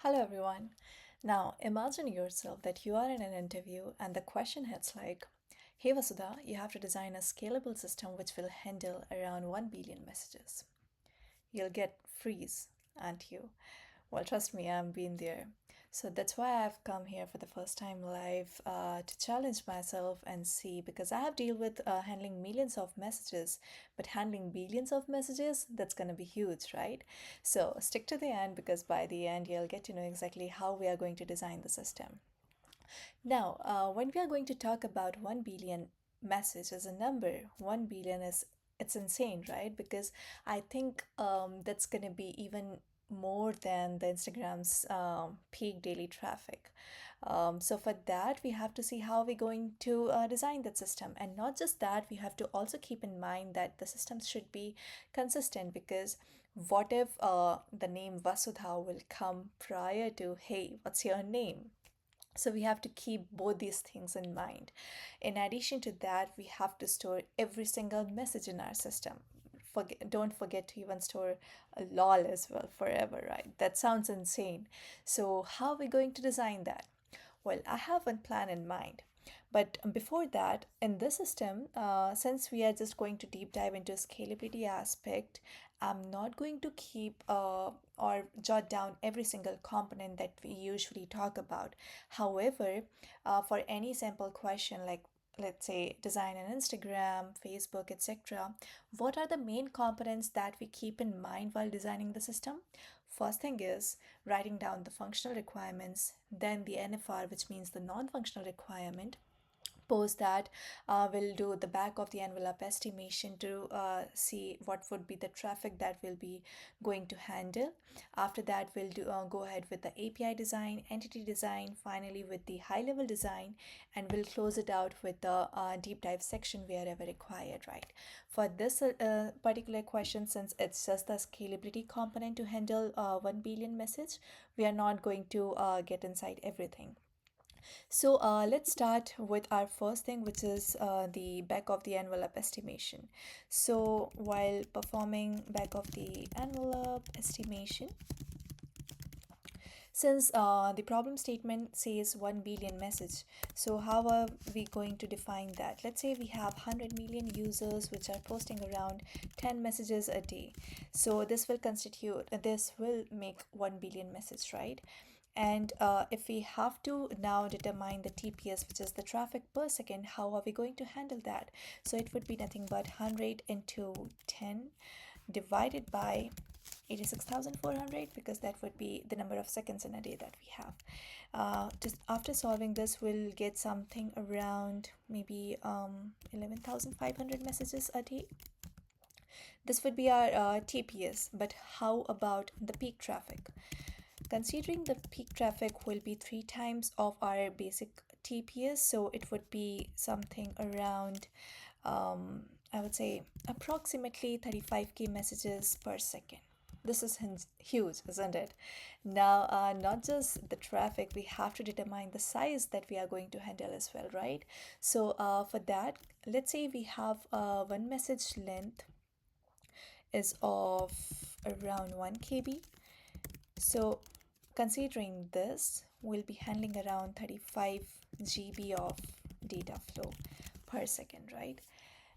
Hello, everyone. Now, imagine yourself that you are in an interview and the question hits like, Hey Vasudha, you have to design a scalable system which will handle around 1 billion messages. You'll get freeze, aren't you? Well, trust me, I've been there. So that's why I've come here for the first time live to challenge myself and see because I have dealt with handling millions of messages, but handling billions of messages, that's going to be huge, right? So stick to the end because by the end, you'll get to know exactly how we are going to design the system. Now, when we are going to talk about 1 billion message as a number, 1 billion is it's insane, right? Because I think that's going to be even more than the Instagram's peak daily traffic. So for that, we have to see how we're going to design that system. And not just that, we have to also keep in mind that the systems should be consistent because what if the name Vasudha will come prior to, hey, what's your name? So we have to keep both these things in mind. In addition to that, we have to store every single message in our system. Don't forget to even store a lol as well forever, right? That sounds insane. So how are we going to design that? Well, I have one plan in mind. But before that, in this system, since we are just going to deep dive into scalability aspect, I'm not going to keep or jot down every single component that we usually talk about. However, for any sample question like let's say design an Instagram, Facebook, etc., what are the main components that we keep in mind while designing the system? First thing is writing down the functional requirements, then the NFR, which means the non functional requirement. Post that, we'll do the back of the envelope estimation to see what would be the traffic that we'll be going to handle. After that, we'll go ahead with the API design, entity design, finally with the high level design, and we'll close it out with the deep dive section wherever required, right? For this particular question, since it's just the scalability component to handle 1 billion message, we are not going to get inside everything. So let's start with our first thing, which is the back of the envelope estimation. So while performing back of the envelope estimation, since the problem statement says 1 billion message, so how are we going to define that? Let's say we have 100 million users which are posting around 10 messages a day. So this will make 1 billion message, right? And if we have to now determine the TPS, which is the traffic per second, how are we going to handle that? So it would be nothing but 100 into 10 divided by 86,400 because that would be the number of seconds in a day that we have. Just after solving this, we'll get something around maybe 11,500 messages a day. This would be our TPS, but how about the peak traffic? Considering the peak traffic will be three times of our basic TPS, so it would be something around, I would say, approximately 35k messages per second. This is huge, isn't it? Now, not just the traffic, we have to determine the size that we are going to handle as well, right? So, for that, let's say we have one message length is of around 1 KB. So considering this, we'll be handling around 35 GB of data flow per second, right?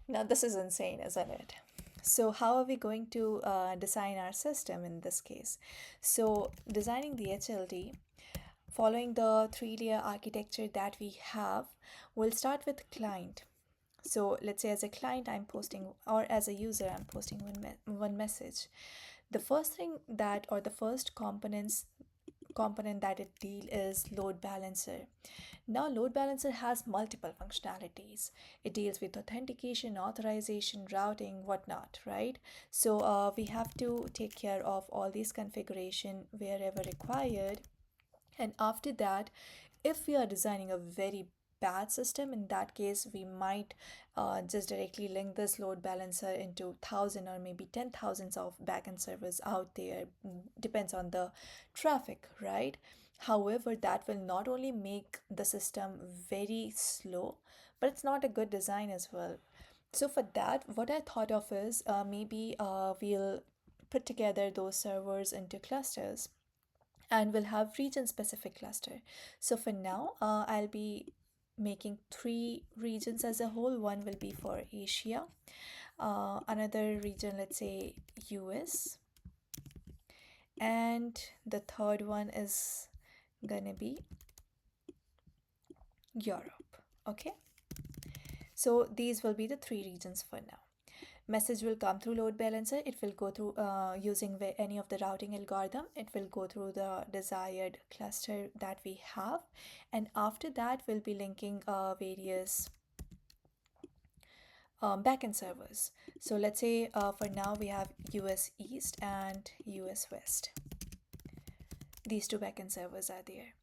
Now, this is insane, isn't it? So, how are we going to design our system in this case? So, designing the HLD, following the three-layer architecture that we have, we'll start with client. So, let's say as a client, I'm posting, or as a user, I'm posting one message. The first thing that, or the first component that it deal is load balancer. Now load balancer has multiple functionalities. It deals with authentication, authorization, routing, whatnot, right? So we have to take care of all these configuration wherever required. And after that, if we are designing a very bad system, in that case we might just directly link this load balancer into thousand or maybe 10,000s of backend servers out there. Depends on the traffic, right? However, that will not only make the system very slow, but it's not a good design as well. So for that, what I thought of is maybe we'll put together those servers into clusters, and we'll have region specific cluster. So for now, I'll be making 3 regions as a whole. One will be for Asia, another region, let's say US, and the third one is gonna be Europe. Okay, so these will be the 3 regions for now. Message will come through load balancer. It will go through using any of the routing algorithm. It will go through the desired cluster that we have, and after that we'll be linking various backend servers. So let's say for now we have US East and US West. These 2 backend servers are there,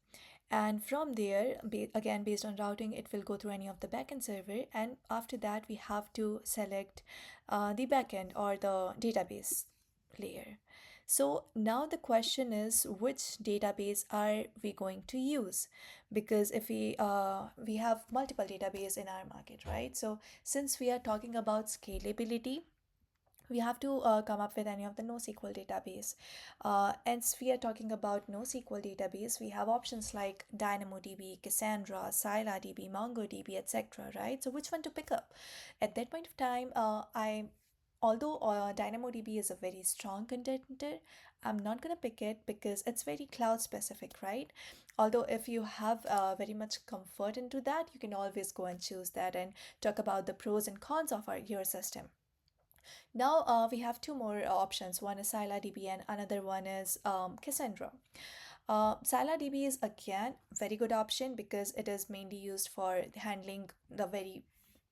and from there, again based on routing, it will go through any of the backend server, and after that we have to select the backend or the database layer. So now the question is, which database are we going to use? Because if we have multiple database in our market, right? So since we are talking about scalability, we have to come up with any of the NoSQL database. And we are talking about NoSQL database, we have options like DynamoDB, Cassandra, ScyllaDB, MongoDB, etc. Right? So which one to pick up? At that point of time, although DynamoDB is a very strong contender, I'm not gonna pick it because it's very cloud specific, right? Although if you have very much comfort into that, you can always go and choose that and talk about the pros and cons of your system. Now we have 2 more options. One is ScyllaDB and another one is Cassandra. ScyllaDB is again very good option because it is mainly used for handling the very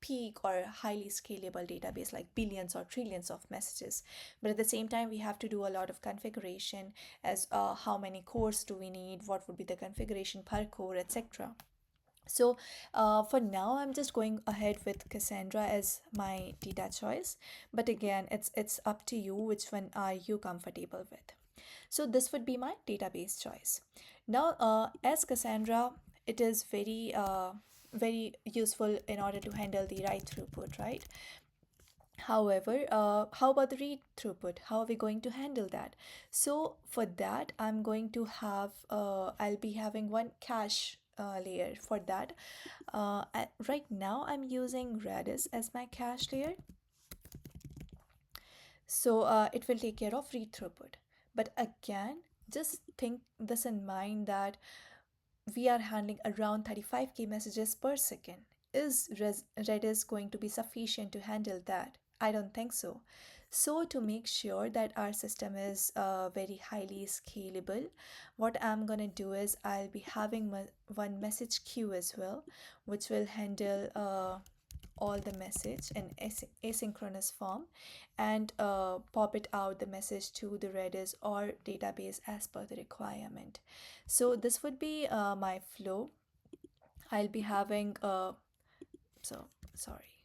peak or highly scalable database like billions or trillions of messages. But at the same time, we have to do a lot of configuration as how many cores do we need, what would be the configuration per core, etc. So for now, I'm just going ahead with Cassandra as my data choice. But again, it's up to you which one are you comfortable with. So this would be my database choice. Now, as Cassandra, it is very useful in order to handle the write throughput, right? However, how about the read throughput? How are we going to handle that? So for that, I'll be having one cache layer for that. Right now, I'm using Redis as my cache layer. So it will take care of read throughput. But again, just think this in mind that we are handling around 35K messages per second. Is Redis going to be sufficient to handle that? I don't think so. So to make sure that our system is very highly scalable, what I'm gonna do is I'll be having one message queue as well, which will handle all the message in asynchronous form and pop it out the message to the Redis or database as per the requirement. So this would be my flow. I'll be having so sorry,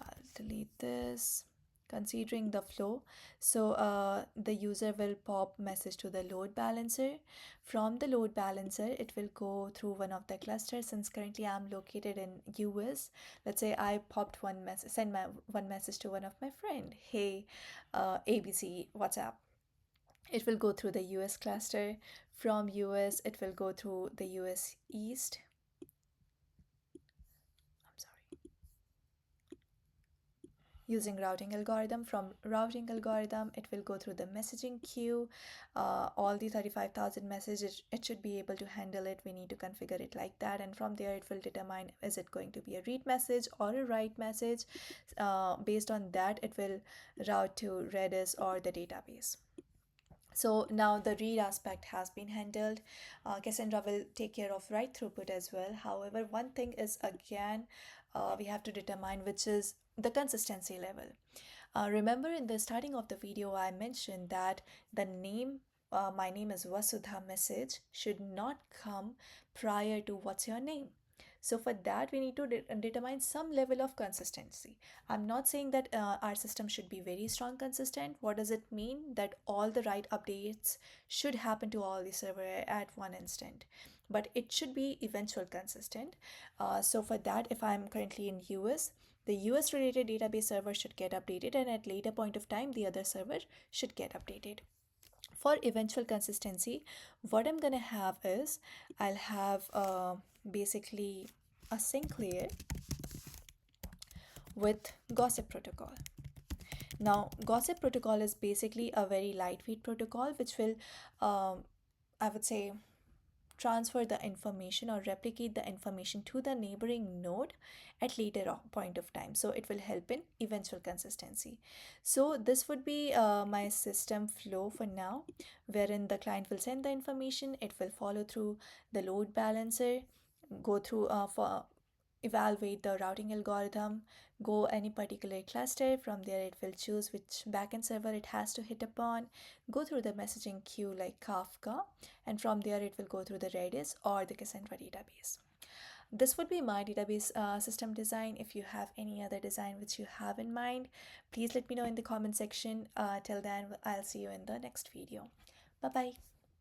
I'll delete this. Considering the flow, so the user will pop message to the load balancer. From the load balancer, it will go through one of the clusters. Since currently I'm located in US, let's say I popped one message, send my one message to one of my friend. Hey, ABC, what's up? It will go through the US cluster. From US, it will go through the US East. I'm sorry. Using routing algorithm, from routing algorithm it will go through the messaging queue, all the 35,000 messages it should be able to handle it. We need to configure it like that, and from there it will determine is it going to be a read message or a write message. Based on that, it will route to Redis or the database. So now the read aspect has been handled. Cassandra will take care of write throughput as well. However, one thing is again, we have to determine which is the consistency level. Remember in the starting of the video, I mentioned that the name, my name is Vasudha message should not come prior to what's your name. So for that, we need to determine some level of consistency. I'm not saying that our system should be very strong consistent. What does it mean? That all the right updates should happen to all the server at one instant, but it should be eventual consistent. So for that, if I'm currently in US, the US related database server should get updated, and at later point of time, the other server should get updated. For eventual consistency, what I'm gonna have is I'll have basically a sync layer with gossip protocol. Now gossip protocol is basically a very lightweight protocol which will I would say transfer the information or replicate the information to the neighboring node at later point of time, so it will help in eventual consistency. So this would be my system flow for now, wherein the client will send the information, it will follow through the load balancer, go through for evaluate the routing algorithm, go any particular cluster. From there, it will choose which backend server it has to hit upon, go through the messaging queue like Kafka, and from there, it will go through the Redis or the Cassandra database. This would be my database system design. If you have any other design which you have in mind, please let me know in the comment section. Till then, I'll see you in the next video. Bye bye.